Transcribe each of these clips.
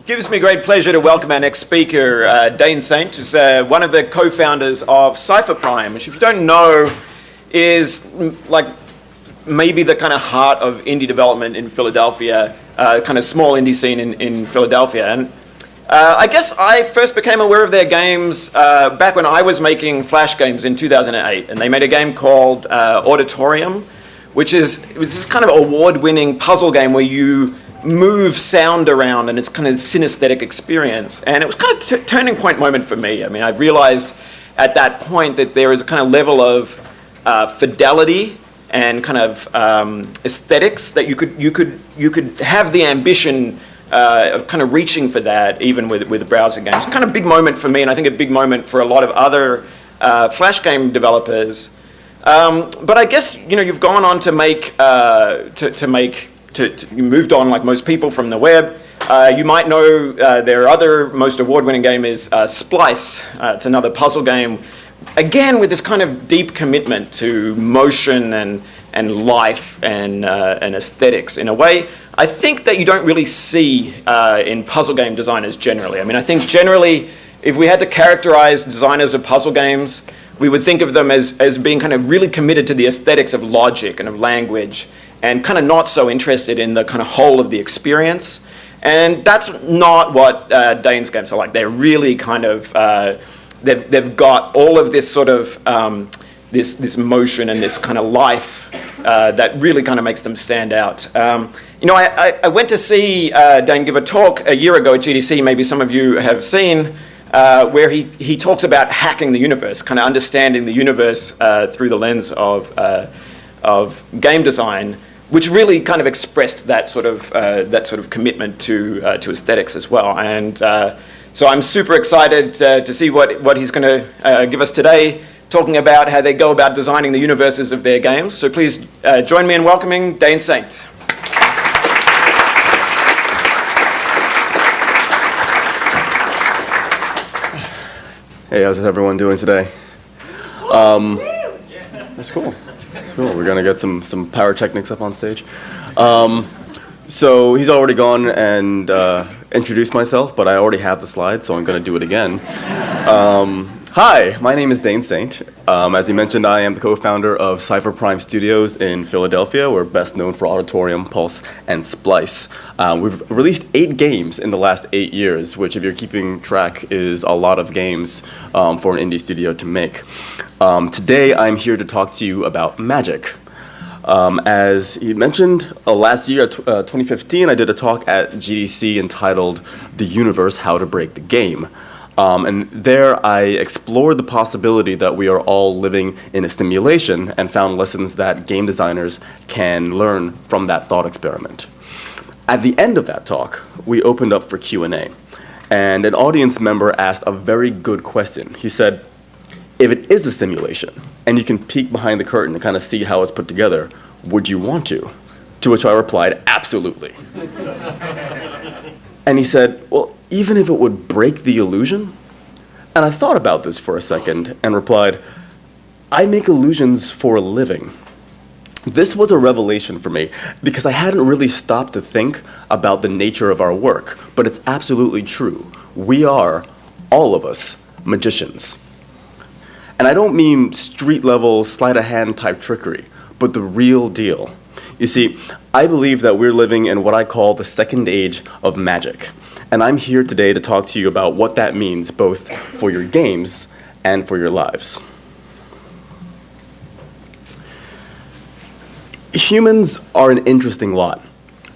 Gives me great pleasure to welcome our next speaker, Dain Saint, who's one of the co-founders of Cipher Prime, which, if you don't know, is like maybe the kind of heart of indie development in Philadelphia, kind of small indie scene in Philadelphia. And I guess I first became aware of their games back when I was making Flash games in 2008, and they made a game called Auditorium, which is this kind of award-winning puzzle game where you move sound around, and it's kind of synesthetic experience. And it was kind of a turning point moment for me. I mean, I realized at that point that there is a kind of level of fidelity and kind of aesthetics that you could have the ambition of kind of reaching for that even with browser games. Kind of big moment for me, and I think a big moment for a lot of other Flash game developers. But I guess you've gone on to make you moved on like most people from the web. You might know their other most award-winning game is Splice. It's another puzzle game, again with this kind of deep commitment to motion and life and aesthetics in a way I think that you don't really see in puzzle game designers generally. I mean, I think generally, if we had to characterize designers of puzzle games, we would think of them as being kind of really committed to the aesthetics of logic and of language, and kind of not so interested in the kind of whole of the experience. And that's not what Dain's games are like. They're really kind of, they've got all of this sort of, this motion and this kind of life that really kind of makes them stand out. I went to see Dain give a talk a year ago at GDC, maybe some of you have seen, where he talks about hacking the universe, kind of understanding the universe through the lens of game design, which really kind of expressed that sort of commitment to aesthetics as well. And so I'm super excited to see what he's going to give us today, talking about how they go about designing the universes of their games. So please join me in welcoming Dain Saint. Hey, how's everyone doing today? That's cool. That's cool. We're gonna get some power techniques up on stage. So he's already gone and introduced myself, but I already have the slides, so I'm gonna do it again. Hi, my name is Dain Saint. As he mentioned, I am the co-founder of Cipher Prime Studios in Philadelphia. We're best known for Auditorium, Pulse, and Splice. We've released 8 games in the last 8 years, which, if you're keeping track, is a lot of games for an indie studio to make. Today, I'm here to talk to you about magic. As he mentioned, last year, 2015, I did a talk at GDC entitled "The Universe: How to Break the Game." And there I explored the possibility that we are all living in a simulation and found lessons that game designers can learn from that thought experiment. At the end of that talk, we opened up for Q&A, and an audience member asked a very good question. He said, if it is a simulation, and you can peek behind the curtain and kind of see how it's put together, would you want to? To which I replied, absolutely. And he said, well, even if it would break the illusion? And I thought about this for a second and replied, I make illusions for a living. This was a revelation for me because I hadn't really stopped to think about the nature of our work, but it's absolutely true. We are, all of us, magicians. And I don't mean street-level, sleight-of-hand type trickery, but the real deal. You see, I believe that we're living in what I call the second age of magic. And I'm here today to talk to you about what that means both for your games and for your lives. Humans are an interesting lot.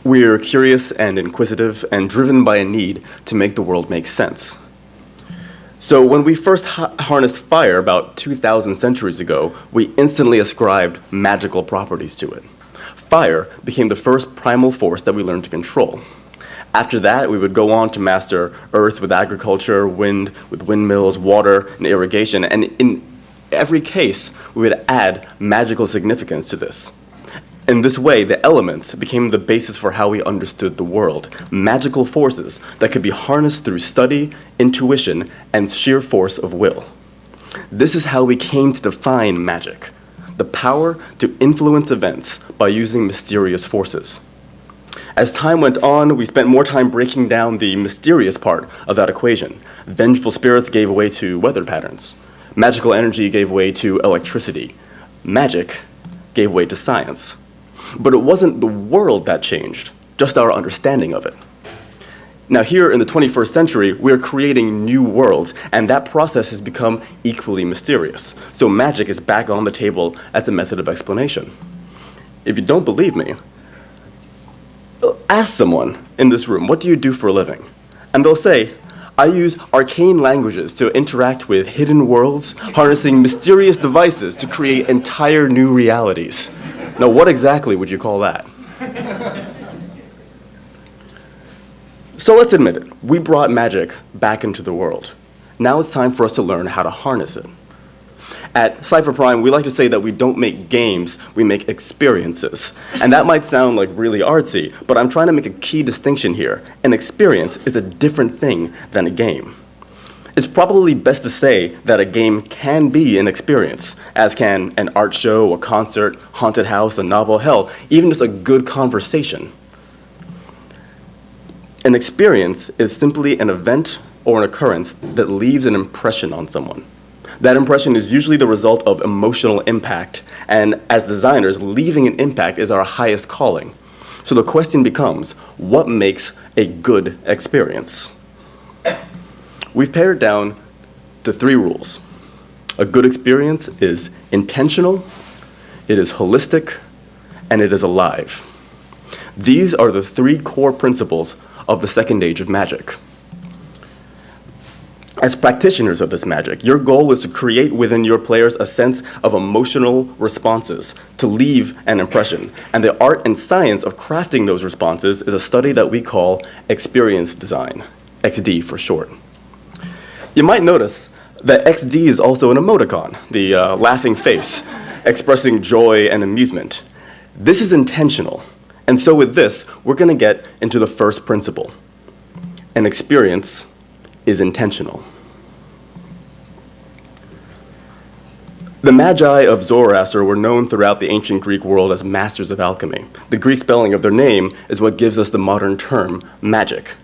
We're curious and inquisitive and driven by a need to make the world make sense. So when we first harnessed fire about 2,000 centuries ago, we instantly ascribed magical properties to it. Fire became the first primal force that we learned to control. After that, we would go on to master earth with agriculture, wind with windmills, water and irrigation, and in every case, we would add magical significance to this. In this way, the elements became the basis for how we understood the world, magical forces that could be harnessed through study, intuition, and sheer force of will. This is how we came to define magic, the power to influence events by using mysterious forces. As time went on, we spent more time breaking down the mysterious part of that equation. Vengeful spirits gave way to weather patterns. Magical energy gave way to electricity. Magic gave way to science. But it wasn't the world that changed, just our understanding of it. Now here in the 21st century, we're creating new worlds, and that process has become equally mysterious. So magic is back on the table as a method of explanation. If you don't believe me, ask someone in this room, what do you do for a living? And they'll say, I use arcane languages to interact with hidden worlds, harnessing mysterious devices to create entire new realities. Now, what exactly would you call that? So let's admit it, we brought magic back into the world. Now it's time for us to learn how to harness it. At Cipher Prime, we like to say that we don't make games, we make experiences. And that might sound like really artsy, but I'm trying to make a key distinction here. An experience is a different thing than a game. It's probably best to say that a game can be an experience, as can an art show, a concert, haunted house, a novel, hell, even just a good conversation. An experience is simply an event or an occurrence that leaves an impression on someone. That impression is usually the result of emotional impact, and as designers, leaving an impact is our highest calling. So the question becomes, what makes a good experience? We've pared it down to 3 rules. A good experience is intentional, it is holistic, and it is alive. These are the 3 core principles of the second age of magic. As practitioners of this magic, your goal is to create within your players a sense of emotional responses, to leave an impression. And the art and science of crafting those responses is a study that we call experience design, XD for short. You might notice that XD is also an emoticon, the laughing face, expressing joy and amusement. This is intentional. And so with this, we're going to get into the first principle. An experience is intentional. The Magi of Zoroaster were known throughout the ancient Greek world as masters of alchemy. The Greek spelling of their name is what gives us the modern term magic.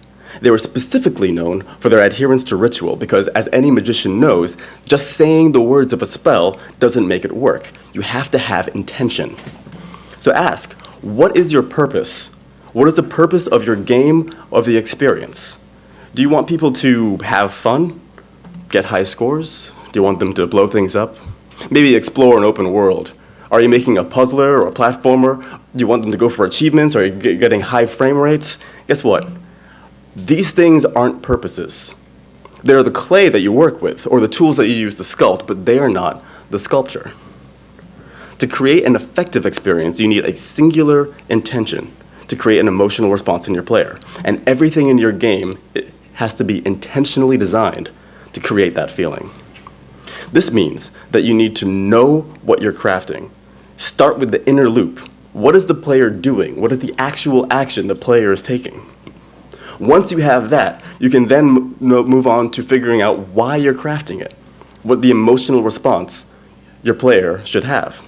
They were specifically known for their adherence to ritual because, as any magician knows, just saying the words of a spell doesn't make it work. You have to have intention. So ask, what is your purpose? What is the purpose of your game, of the experience? Do you want people to have fun? Get high scores? Do you want them to blow things up? Maybe explore an open world. Are you making a puzzler or a platformer? Do you want them to go for achievements? Are you getting high frame rates? Guess what? These things aren't purposes. They're the clay that you work with or the tools that you use to sculpt, but they are not the sculpture. To create an effective experience, you need a singular intention to create an emotional response in your player. And everything in your game has to be intentionally designed to create that feeling. This means that you need to know what you're crafting. Start with the inner loop. What is the player doing? What is the actual action the player is taking? Once you have that, you can then move on to figuring out why you're crafting it, what the emotional response your player should have.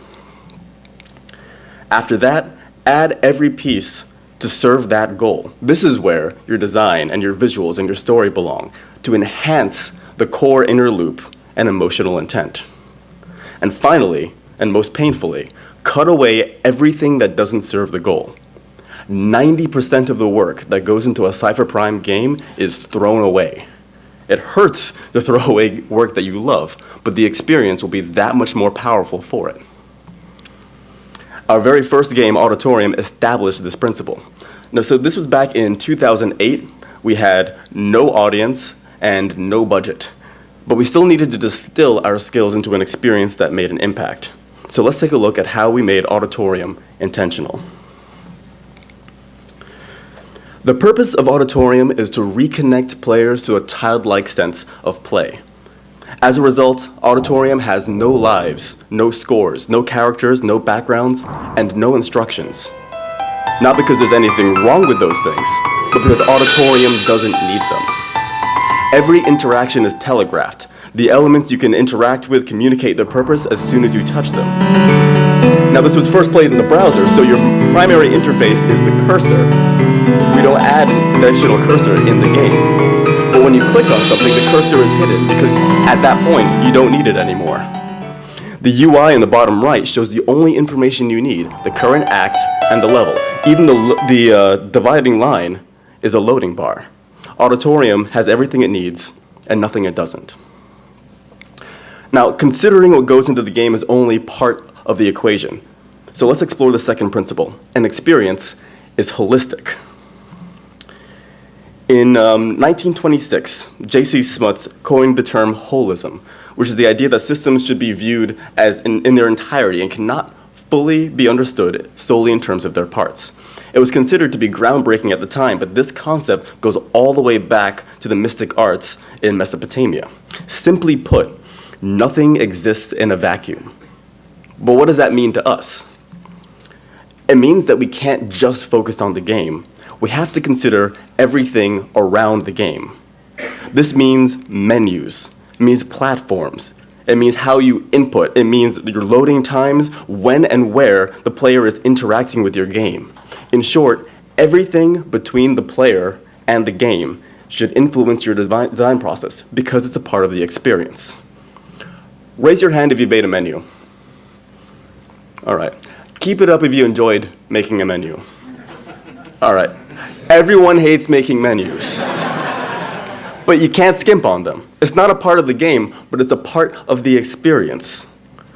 After that, add every piece to serve that goal. This is where your design and your visuals and your story belong, to enhance the core inner loop and emotional intent. And finally, and most painfully, cut away everything that doesn't serve the goal. 90% of the work that goes into a Cipher Prime game is thrown away. It hurts to throw away work that you love, but the experience will be that much more powerful for it. Our very first game, Auditorium, established this principle. Now, so this was back in 2008. We had no audience and no budget, but we still needed to distill our skills into an experience that made an impact. So let's take a look at how we made Auditorium intentional. The purpose of Auditorium is to reconnect players to a childlike sense of play. As a result, Auditorium has no lives, no scores, no characters, no backgrounds, and no instructions. Not because there's anything wrong with those things, but because Auditorium doesn't need them. Every interaction is telegraphed. The elements you can interact with communicate their purpose as soon as you touch them. Now, this was first played in the browser, so your primary interface is the cursor. We don't add an additional cursor in the game. But when you click on something, the cursor is hidden because at that point, you don't need it anymore. The UI in the bottom right shows the only information you need, the current act and the level. Even the dividing line is a loading bar. Auditorium has everything it needs and nothing it doesn't. Now, considering what goes into the game is only part of the equation. So let's explore the second principle. An experience is holistic. In 1926, J.C. Smuts coined the term holism, which is the idea that systems should be viewed as in their entirety and cannot fully be understood solely in terms of their parts. It was considered to be groundbreaking at the time, but this concept goes all the way back to the mystic arts in Mesopotamia. Simply put, nothing exists in a vacuum. But what does that mean to us? It means that we can't just focus on the game. We have to consider everything around the game. This means menus. It means platforms. It means how you input. It means your loading times, when and where the player is interacting with your game. In short, everything between the player and the game should influence your design process because it's a part of the experience. Raise your hand if you made a menu. All right. Keep it up if you enjoyed making a menu. All right. Everyone hates making menus. But you can't skimp on them. It's not a part of the game, but it's a part of the experience.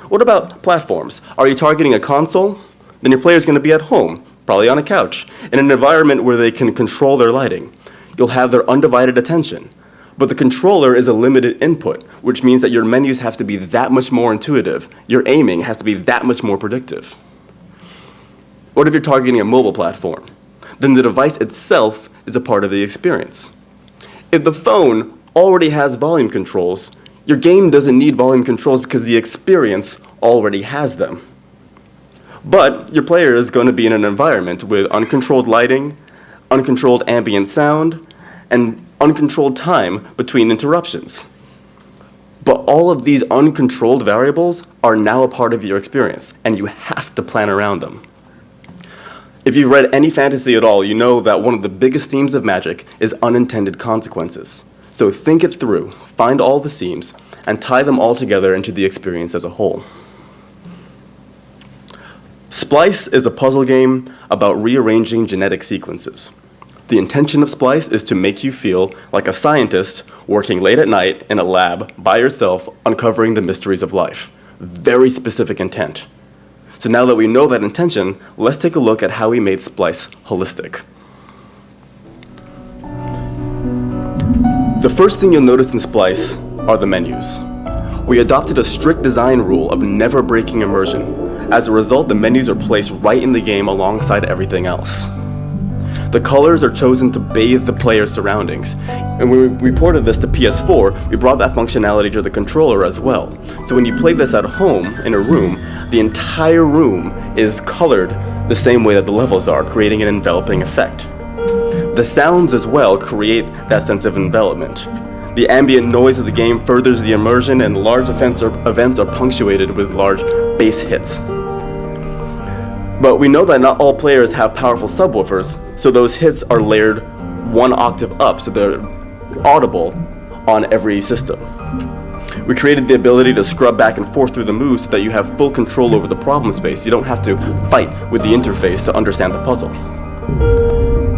What about platforms? Are you targeting a console? Then your player's going to be at home, probably on a couch, in an environment where they can control their lighting. You'll have their undivided attention. But the controller is a limited input, which means that your menus have to be that much more intuitive. Your aiming has to be that much more predictive. What if you're targeting a mobile platform? Then the device itself is a part of the experience. If the phone already has volume controls, your game doesn't need volume controls because the experience already has them. But your player is going to be in an environment with uncontrolled lighting, uncontrolled ambient sound, and uncontrolled time between interruptions. But all of these uncontrolled variables are now a part of your experience, and you have to plan around them. If you've read any fantasy at all, you know that one of the biggest themes of magic is unintended consequences. So think it through, find all the seams, and tie them all together into the experience as a whole. Splice is a puzzle game about rearranging genetic sequences. The intention of Splice is to make you feel like a scientist working late at night in a lab by yourself, uncovering the mysteries of life. Very specific intent. So now that we know that intention, let's take a look at how we made Splice holistic. The first thing you'll notice in Splice are the menus. We adopted a strict design rule of never breaking immersion. As a result, the menus are placed right in the game alongside everything else. The colors are chosen to bathe the player's surroundings. And when we ported this to PS4, we brought that functionality to the controller as well. So when you play this at home, in a room, the entire room is colored the same way that the levels are, creating an enveloping effect. The sounds as well create that sense of envelopment. The ambient noise of the game furthers the immersion, and large events are punctuated with large bass hits. But we know that not all players have powerful subwoofers, so those hits are layered one octave up, so they're audible on every system. We created the ability to scrub back and forth through the moves so that you have full control over the problem space. You don't have to fight with the interface to understand the puzzle.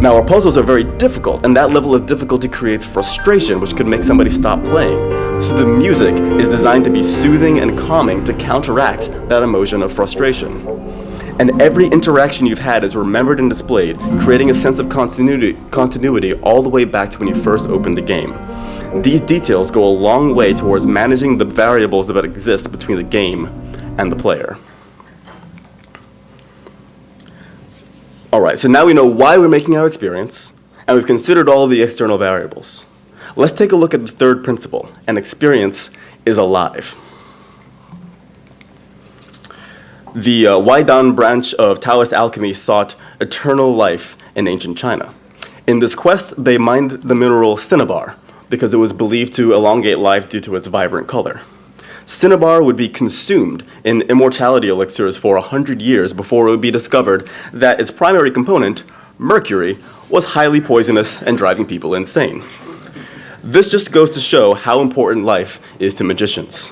Now, our puzzles are very difficult, and that level of difficulty creates frustration, which could make somebody stop playing. So the music is designed to be soothing and calming to counteract that emotion of frustration. And every interaction you've had is remembered and displayed, creating a sense of continuity all the way back to when you first opened the game. These details go a long way towards managing the variables that exist between the game and the player. All right, so now we know why we're making our experience, and we've considered all of the external variables. Let's take a look at the third principle. An experience is alive. The Waidan branch of Taoist alchemy sought eternal life in ancient China. In this quest, they mined the mineral cinnabar, because it was believed to elongate life due to its vibrant color. Cinnabar would be consumed in immortality elixirs for 100 years before it would be discovered that its primary component, mercury, was highly poisonous and driving people insane. This just goes to show how important life is to magicians.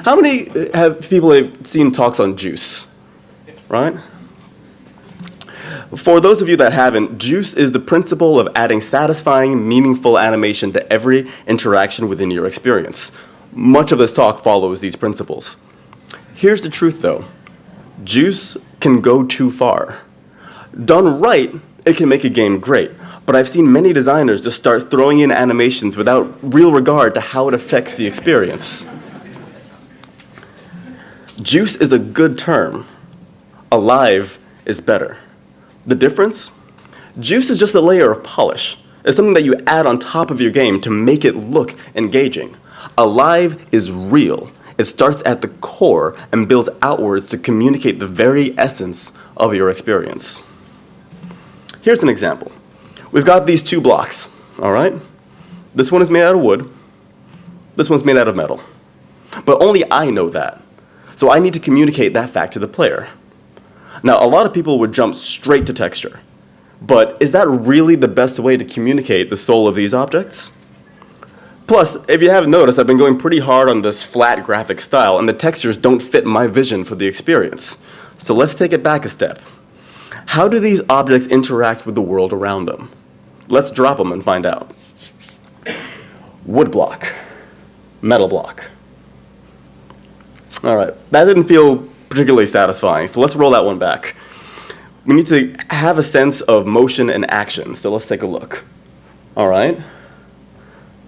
How many people have seen talks on juice, right? For those of you that haven't, juice is the principle of adding satisfying, meaningful animation to every interaction within your experience. Much of this talk follows these principles. Here's the truth, though. Juice can go too far. Done right, it can make a game great, but I've seen many designers just start throwing in animations without real regard to how it affects the experience. Juice is a good term. Alive is better. The difference? Juice is just a layer of polish. It's something that you add on top of your game to make it look engaging. Alive is real. It starts at the core and builds outwards to communicate the very essence of your experience. Here's an example. We've got these two blocks, all right? This one is made out of wood. This one's made out of metal. But only I know that. So I need to communicate that fact to the player. Now, a lot of people would jump straight to texture. But is that really the best way to communicate the soul of these objects? Plus, if you haven't noticed, I've been going pretty hard on this flat graphic style, and the textures don't fit my vision for the experience. So let's take it back a step. How do these objects interact with the world around them? Let's drop them and find out. Wood block, metal block. All right, that didn't feel particularly satisfying, so let's roll that one back. We need to have a sense of motion and action, so let's take a look. All right,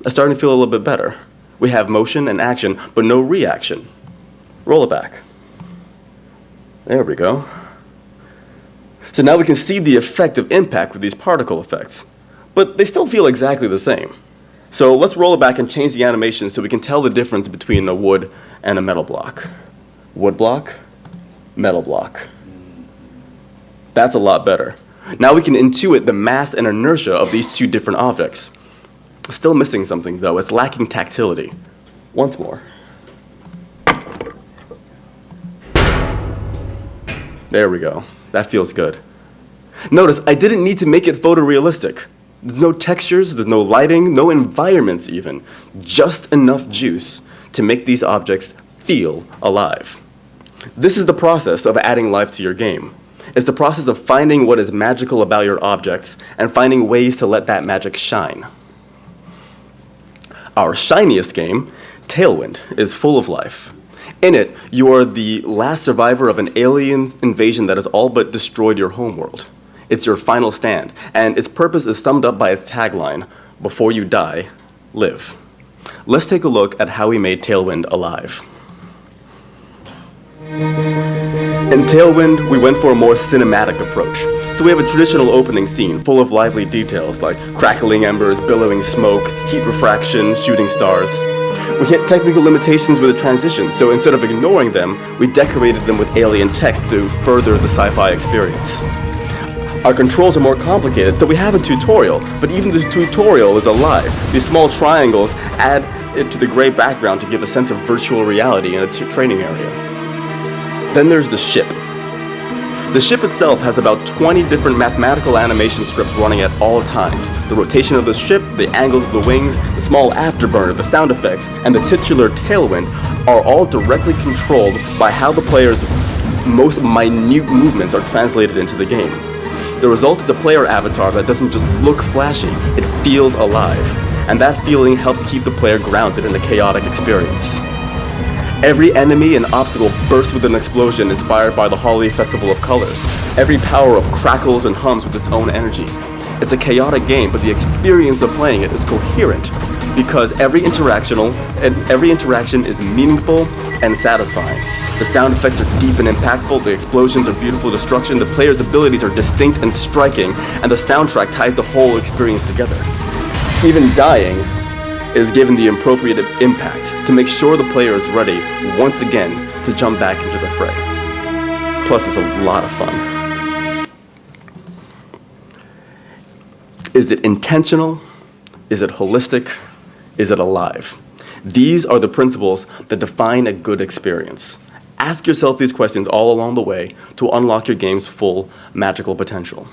that's starting to feel a little bit better. We have motion and action, but no reaction. Roll it back. There we go. So now we can see the effect of impact with these particle effects, but they still feel exactly the same. So let's roll it back and change the animation so we can tell the difference between a wood and a metal block. Wood block, metal block. That's a lot better. Now we can intuit the mass and inertia of these two different objects. Still missing something, though. It's lacking tactility. Once more. There we go. That feels good. Notice, I didn't need to make it photorealistic. There's no textures, there's no lighting, no environments even. Just enough juice to make these objects feel alive. This is the process of adding life to your game. It's the process of finding what is magical about your objects and finding ways to let that magic shine. Our shiniest game, Tailwind, is full of life. In it, you are the last survivor of an alien invasion that has all but destroyed your homeworld. It's your final stand, and its purpose is summed up by its tagline, "Before you die, live." Let's take a look at how we made Tailwind alive. In Tailwind, we went for a more cinematic approach. So we have a traditional opening scene full of lively details like crackling embers, billowing smoke, heat refraction, shooting stars. We hit technical limitations with the transitions, so instead of ignoring them, we decorated them with alien text to further the sci-fi experience. Our controls are more complicated, so we have a tutorial, but even the tutorial is alive. These small triangles add it to the gray background to give a sense of virtual reality in a training area. Then there's the ship. The ship itself has about 20 different mathematical animation scripts running at all times. The rotation of the ship, the angles of the wings, the small afterburner, the sound effects, and the titular tailwind are all directly controlled by how the player's most minute movements are translated into the game. The result is a player avatar that doesn't just look flashy, it feels alive. And that feeling helps keep the player grounded in a chaotic experience. Every enemy and obstacle bursts with an explosion inspired by the Holi Festival of Colors. Every power-up crackles and hums with its own energy. It's a chaotic game, but the experience of playing it is coherent because every interaction is meaningful and satisfying. The sound effects are deep and impactful, the explosions are beautiful destruction, the player's abilities are distinct and striking, and the soundtrack ties the whole experience together. Even dying is given the appropriate impact to make sure the player is ready once again to jump back into the fray. Plus, it's a lot of fun. Is it intentional? Is it holistic? Is it alive? These are the principles that define a good experience. Ask yourself these questions all along the way to unlock your game's full magical potential.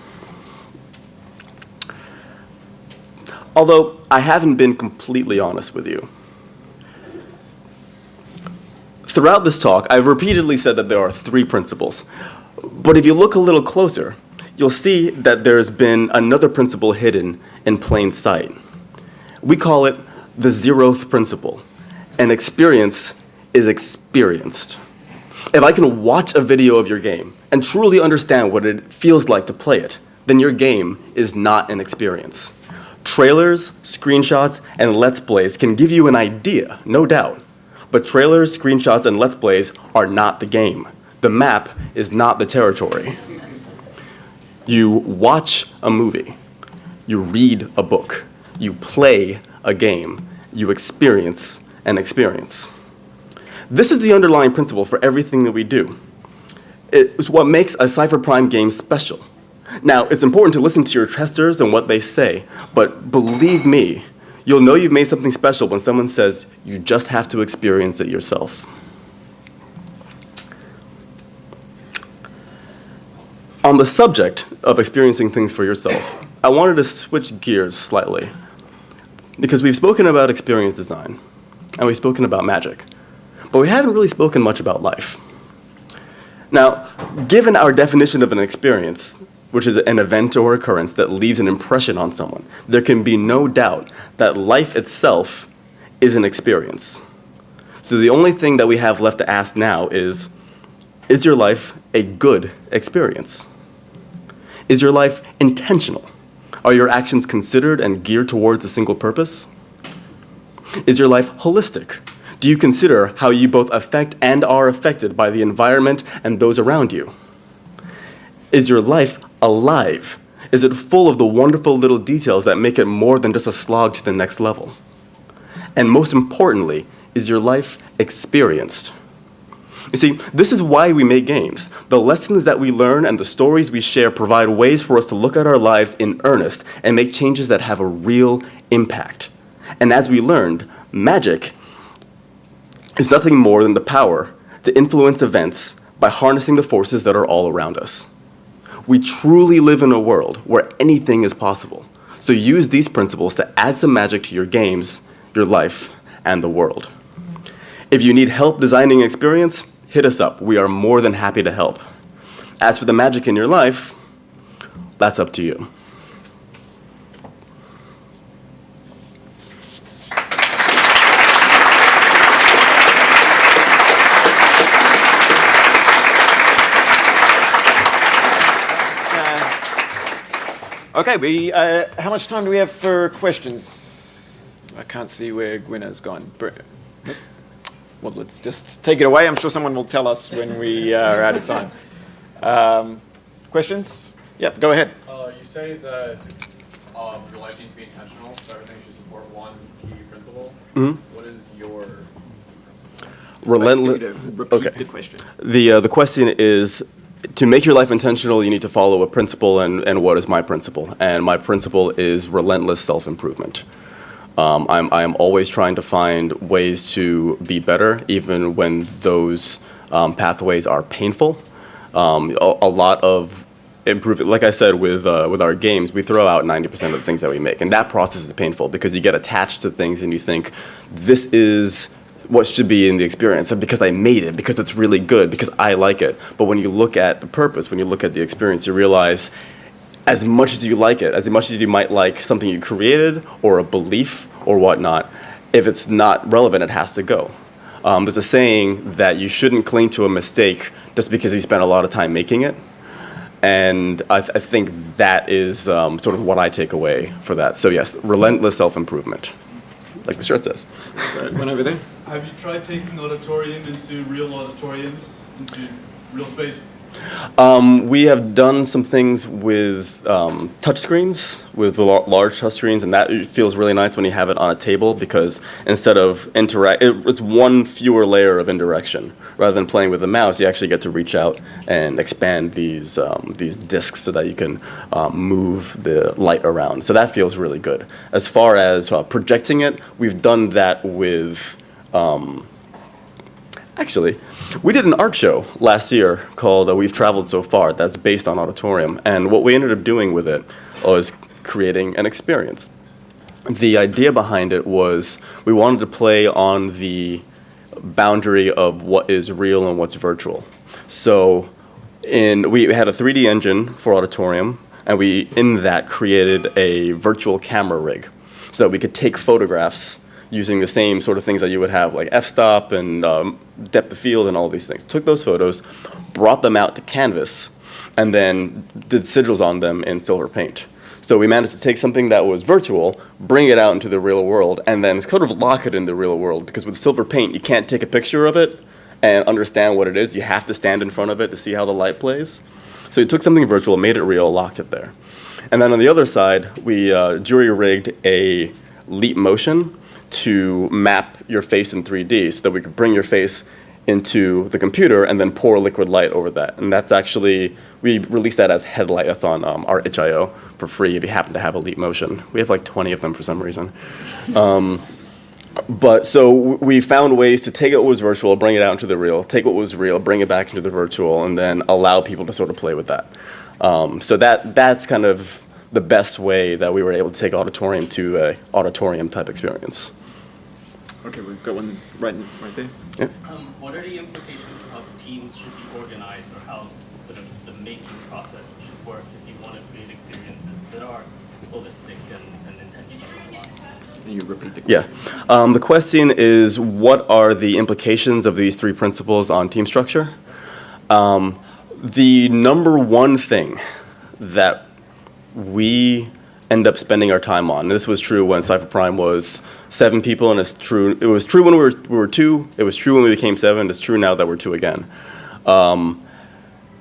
Although I haven't been completely honest with you. Throughout this talk, I've repeatedly said that there are 3 principles. But if you look a little closer, you'll see that there's been another principle hidden in plain sight. We call it the zeroth principle. An experience is experienced. If I can watch a video of your game and truly understand what it feels like to play it, then your game is not an experience. Trailers, screenshots, and Let's Plays can give you an idea, no doubt. But trailers, screenshots, and Let's Plays are not the game. The map is not the territory. You watch a movie. You read a book. You play a game. You experience an experience. This is the underlying principle for everything that we do. It's what makes a Cipher Prime game special. Now, it's important to listen to your testers and what they say, but believe me, you'll know you've made something special when someone says you just have to experience it yourself. On the subject of experiencing things for yourself, I wanted to switch gears slightly, because we've spoken about experience design, and we've spoken about magic, but we haven't really spoken much about life. Now, given our definition of an experience, which is an event or occurrence that leaves an impression on someone, there can be no doubt that life itself is an experience. So the only thing that we have left to ask now is your life a good experience? Is your life intentional? Are your actions considered and geared towards a single purpose? Is your life holistic? Do you consider how you both affect and are affected by the environment and those around you? Is your life alive? Is it full of the wonderful little details that make it more than just a slog to the next level? And most importantly, is your life experienced? You see, this is why we make games. The lessons that we learn and the stories we share provide ways for us to look at our lives in earnest and make changes that have a real impact. And as we learned, magic is nothing more than the power to influence events by harnessing the forces that are all around us. We truly live in a world where anything is possible. So use these principles to add some magic to your games, your life, and the world. If you need help designing an experience, hit us up. We are more than happy to help. As for the magic in your life, that's up to you. Okay, how much time do we have for questions? I can't see where Gwynna's gone. Well, let's just take it away. I'm sure someone will tell us when we are out of time. Questions? Yep, go ahead. You say that your life needs to be intentional, so everything should support one key principle. Mm-hmm. What is your principle? Relentless. Repeat the question. The question is, to make your life intentional, you need to follow a principle, and what is my principle? And my principle is relentless self-improvement. I am always trying to find ways to be better, even when those pathways are painful. A lot of improvement, like I said, with our games, we throw out 90% of the things that we make, and that process is painful because you get attached to things and you think, this is what should be in the experience, and because I made it, because it's really good, because I like it. But when you look at the purpose, when you look at the experience, you realize as much as you like it, as much as you might like something you created or a belief or whatnot, if it's not relevant, it has to go. There's a saying that you shouldn't cling to a mistake just because you spent a lot of time making it. And I think that is sort of what I take away for that. So yes, relentless self-improvement, like the shirt says. One over there. Have you tried taking auditorium into real auditoriums, into real space? We have done some things with touchscreens, with the large touchscreens, and that feels really nice when you have it on a table because instead of it's one fewer layer of indirection. Rather than playing with the mouse, you actually get to reach out and expand these discs so that you can move the light around. So that feels really good. As far as projecting it, we've done that with. Actually, we did an art show last year called We've Traveled So Far that's based on Auditorium. And what we ended up doing with it was creating an experience. The idea behind it was we wanted to play on the boundary of what is real and what's virtual. So we had a 3D engine for Auditorium, and we, in that, created a virtual camera rig so that we could take photographs using the same sort of things that you would have, like f-stop and depth of field and all these things. Took those photos, brought them out to canvas, and then did sigils on them in Silver Paint. So we managed to take something that was virtual, bring it out into the real world, and then sort of lock it in the real world. Because with Silver Paint, you can't take a picture of it and understand what it is. You have to stand in front of it to see how the light plays. So you took something virtual, made it real, locked it there. And then on the other side, we jury-rigged a leap motion to map your face in 3D so that we could bring your face into the computer and then pour liquid light over that. And that's actually, we released that as Headlight. That's on our itch.io for free if you happen to have a leap motion. We have like 20 of them for some reason. But so we found ways to take what was virtual, bring it out into the real, take what was real, bring it back into the virtual, and then allow people to sort of play with that. So that's kind of the best way that we were able to take Auditorium to a auditorium type experience. Okay, we've got one right there. Yeah. What are the implications of teams should be organized, or how sort of the making process should work if you want to create experiences that are holistic and intentional? Can you repeat the Yeah. question? The question is, what are the implications of these three principles on team structure? The number one thing that we end up spending our time on, and this was true when Cipher Prime was 7 people, and it was true when we were 2, it was true when we became 7, it's true now that we're 2 again.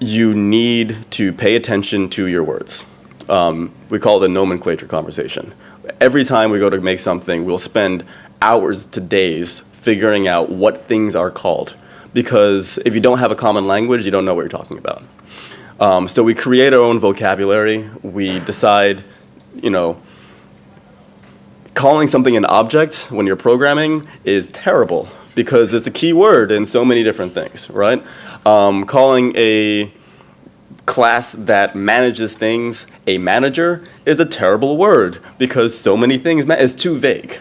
You need to pay attention to your words. We call it a nomenclature conversation. Every time we go to make something, we'll spend hours to days figuring out what things are called. Because if you don't have a common language, you don't know what you're talking about. So we create our own vocabulary. We decide, calling something an object when you're programming is terrible because it's a key word in so many different things, right? Calling a class that manages things a manager is a terrible word because so many things, it's too vague.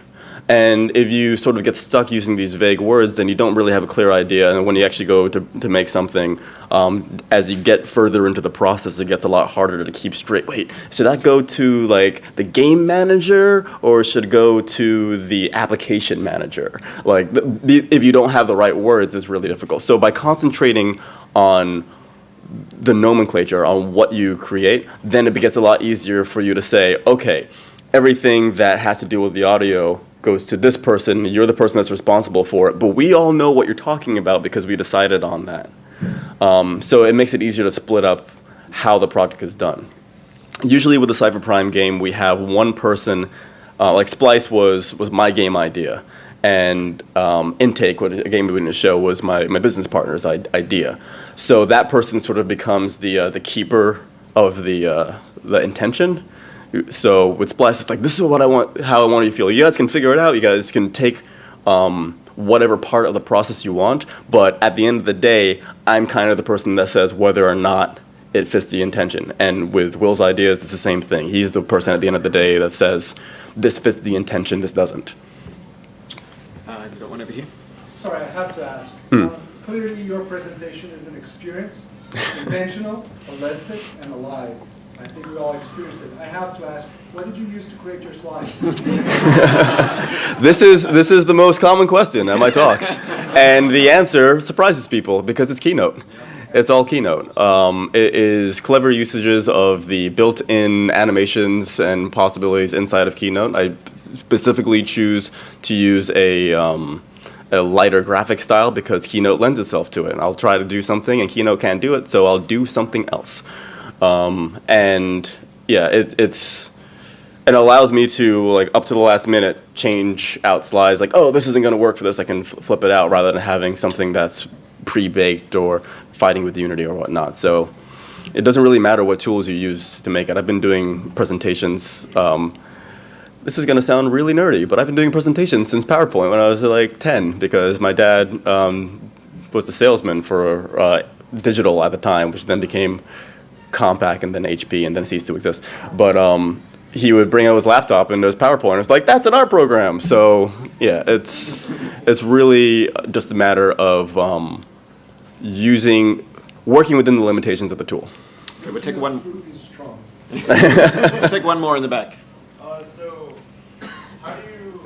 And if you sort of get stuck using these vague words, then you don't really have a clear idea. And when you actually go to make something, as you get further into the process, it gets a lot harder to keep straight. Wait, should that go to like the game manager or should it go to the application manager? Like if you don't have the right words, it's really difficult. So by concentrating on the nomenclature, on what you create, then it gets a lot easier for you to say, okay, everything that has to do with the audio goes to this person, you're the person that's responsible for it, but we all know what you're talking about because we decided on that. So it makes it easier to split up how the project is done. Usually with the Cipher Prime game, we have one person, like Splice was my game idea, and Intake, a game we didn't show, was my business partner's idea. So that person sort of becomes the keeper of the intention. So with Splice, it's like, this is what I want, how I want you to feel. You guys can figure it out. You guys can take whatever part of the process you want. But at the end of the day, I'm kind of the person that says whether or not it fits the intention. And with Will's ideas, it's the same thing. He's the person at the end of the day that says, this fits the intention, this doesn't. You got one over here? Sorry, I have to ask. Clearly, your presentation is an experience. It's intentional, holistic, and alive. I think we all experienced it. I have to ask, what did you use to create your slides? This is the most common question at my talks. And the answer surprises people because it's Keynote. It's all Keynote. It is clever usages of the built-in animations and possibilities inside of Keynote. I specifically choose to use a a lighter graphic style because Keynote lends itself to it. And I'll try to do something and Keynote can't do it, so I'll do something else. And yeah, it allows me to, like, up to the last minute, change out slides. Like, oh, this isn't going to work for this. I can flip it out rather than having something that's pre-baked or fighting with Unity or whatnot. So it doesn't really matter what tools you use to make it. I've been doing presentations. This is going to sound really nerdy, but I've been doing presentations since PowerPoint when I was like 10 because my dad was the salesman for digital at the time, which then became Compaq and then HP and then ceased to exist. But he would bring out his laptop and there was PowerPoint. And it's like, that's an art program. So yeah, it's really just a matter of working within the limitations of the tool. Okay, we'll take one. Fruit is strong. We'll take one more in the back. So, how do you,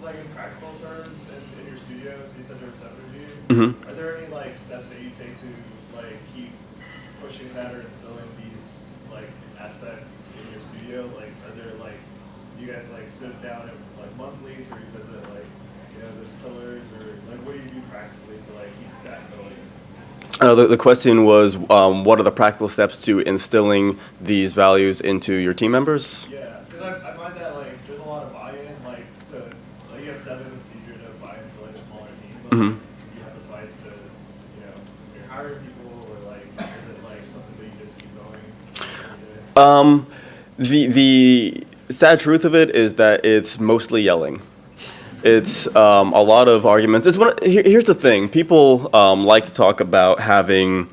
like in practical terms, in your studio, so you said there were 7 of you, are there any like steps that you take to like keep pushing that or instilling these like aspects in your studio? Like, are there like, you guys like sit down at like monthlies or you visit like, there's pillars or like what do you do practically to like keep that going? The question was, what are the practical steps to instilling these values into your team members? Yeah, because I find that like there's a lot of buy-in, like to like you have 7, it's easier to buy into like a smaller team. But you have the size to, you're hiring people or like is it like something that you just keep going? The sad truth of it is that it's mostly yelling. It's a lot of arguments. Here's the thing. People like to talk about having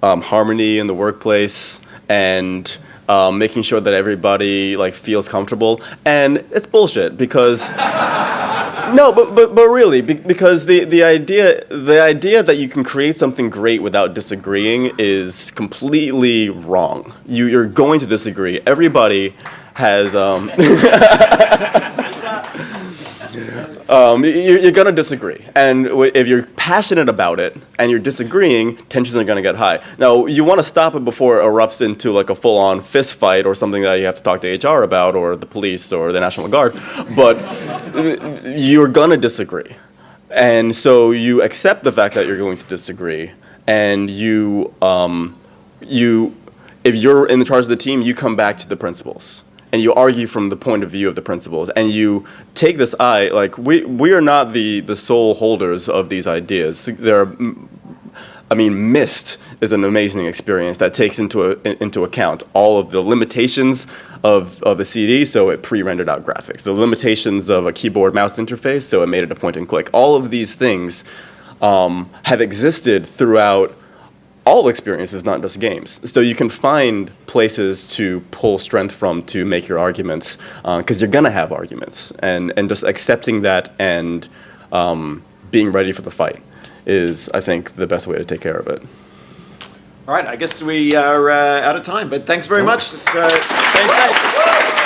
harmony in the workplace and making sure that everybody like feels comfortable. And it's bullshit because no, but really because the idea that you can create something great without disagreeing is completely wrong. You're going to disagree. Everybody has you're going to disagree. And if you're passionate about it and you're disagreeing, tensions are going to get high. Now, you want to stop it before it erupts into like a full-on fist fight or something that you have to talk to HR about or the police or the National Guard. But you're going to disagree. And so you accept the fact that you're going to disagree. And if you're in charge of the team, you come back to the principles. And you argue from the point of view of the principles, and you take this like we are not the sole holders of these ideas. Mist is an amazing experience that takes into account all of the limitations of the CD, so it pre-rendered out graphics. The limitations of a keyboard mouse interface, so it made it a point and click. All of these things have existed throughout all experiences, not just games. So you can find places to pull strength from to make your arguments, because you're gonna have arguments, and just accepting that and being ready for the fight is, I think, the best way to take care of it. All right, I guess we are out of time, but thanks very much. Dain Saint.